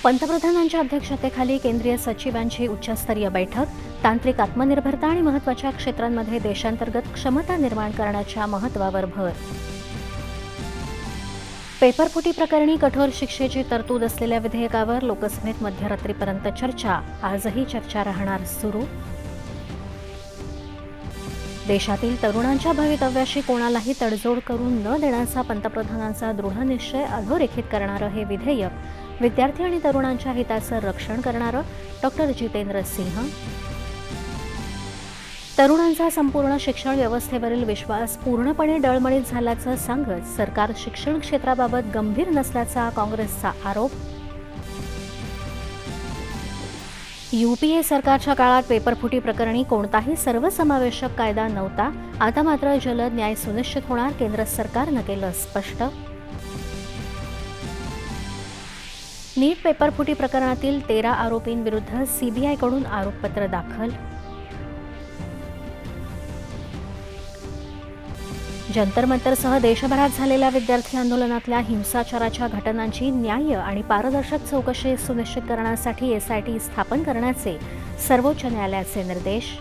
पंतप्रधानांच्या अध्यक्षतेखाली केंद्रीय सचिवांची उच्चस्तरीय बैठक, तांत्रिक आत्मनिर्भरता आणि महत्त्वाच्या क्षेत्रांमध्ये देशांतर्गत क्षमता निर्माण करण्याच्या महत्त्वावर भर. पेपरफुटी प्रकरणी कठोर शिक्षेची तरतूद असलेल्या विधेयकावर लोकसभेत मध्यरात्रीपर्यंत चर्चा. आजही चर्चा राहणार सुरू. देशातील तरुणांच्या भवितव्याशी कोणालाही तडजोड करून न देण्याचा पंतप्रधानांचा दृढ निश्चय अधोरेखित करणारं हे विधेयक विद्यार्थी आणि तरुणांच्या हिताचं रक्षण करणारं डॉ. जितेंद्र सिंह. तरुणांचा संपूर्ण शिक्षण व्यवस्थेवरील विश्वास पूर्णपणे डळमळीत झाल्याचं सांगत सरकार शिक्षण क्षेत्राबाबत गंभीर नसल्याचा काँग्रेसचा आरोप. यूपीए सरकारच्या काळात पेपरफुटी प्रकरणी कोणताही सर्वसमावेशक कायदा नव्हता. आता मात्र जलद न्याय सुनिश्चित होणार, केंद्र सरकारनं केलं स्पष्ट. नीट पेपरफुटी प्रकरणातील 13 आरोपींविरुद्ध सीबीआयकडून आरोपपत्र दाखल. जंतर मंतरसह देशभरात झालेल्या विद्यार्थी आंदोलनातल्या हिंसाचाराच्या घटनांची न्याय्य आणि पारदर्शक चौकशी सुनिश्चित करण्यासाठी एसआयटी स्थापन करण्याचे सर्वोच्च न्यायालयाचे निर्देश.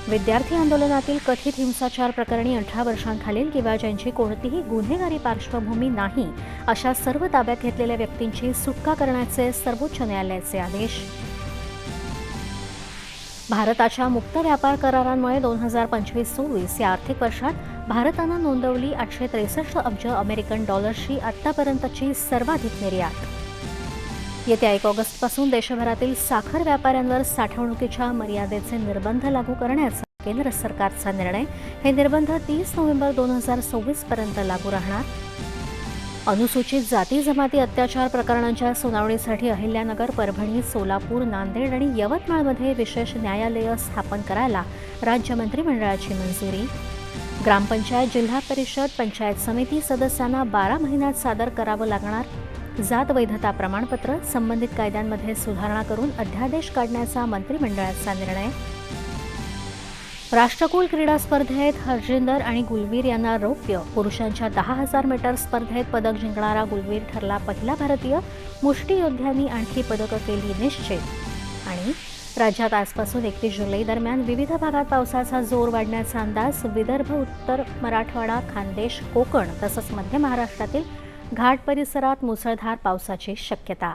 विद्यार्थी आंदोलनातील कथित हिंसाचार प्रकरणी 18 वर्षांखालील किंवा ज्यांची कोणतीही गुन्हेगारी पार्श्वभूमी नाही अशा सर्व ताब्यात घेतलेल्या व्यक्तींची सुटका करण्याचे सर्वोच्च न्यायालयाचे आदेश. भारताच्या मुक्त व्यापार करारांमुळे 2025-26 या आर्थिक वर्षात भारतानं नोंदवली 863 अब्ज अमेरिकन डॉलर्सची आतापर्यंतची सर्वाधिक निर्यात. येत्या 1 ऑगस्टपासून देशभरातील साखर व्यापाऱ्यांवर साठवणुकीच्या मर्यादेचे निर्बंध लागू करण्याचा केंद्र सरकारचा निर्णय. हे निर्बंध 30 नोव्हेंबर 2026 पर्यंत लागू राहणार. अनुसूचित जाती जमाती अत्याचार प्रकरणांच्या सुनावणीसाठी अहिल्यानगर, परभणी, सोलापूर, नांदेड आणि यवतमाळमध्ये विशेष न्यायालयं स्थापन करायला राज्य मंत्रिमंडळाची मंजुरी. ग्रामपंचायत, जिल्हा परिषद, पंचायत समिती सदस्यांना 12 महिन्यात सादर करावं लागणार जात वैधता प्रमाणपत्र. संबंधित कायद्यांमध्ये सुधारणा करून अध्यादेश काढण्याचा मंत्रिमंडळाचा निर्णय. राष्ट्रकुल क्रीडा स्पर्धेत हरजिंदर आणि गुलवीर यांना रौप्य. पुरुषांच्या 10,000 मीटर स्पर्धेत पदक जिंकणारा गुलवीर ठरला पहिला भारतीय. मुष्टियोद्ध्यांनी आणखी पदकं केली निश्चित. आणि राज्यात आजपासून 31 जुलै दरम्यान विविध भागात पावसाचा जोर वाढण्याचा अंदाज. विदर्भ, उत्तर मराठवाडा, खानदेश, कोकण तसंच मध्य महाराष्ट्रातील घाट परिसरात मुसळधार पावसाची शक्यता.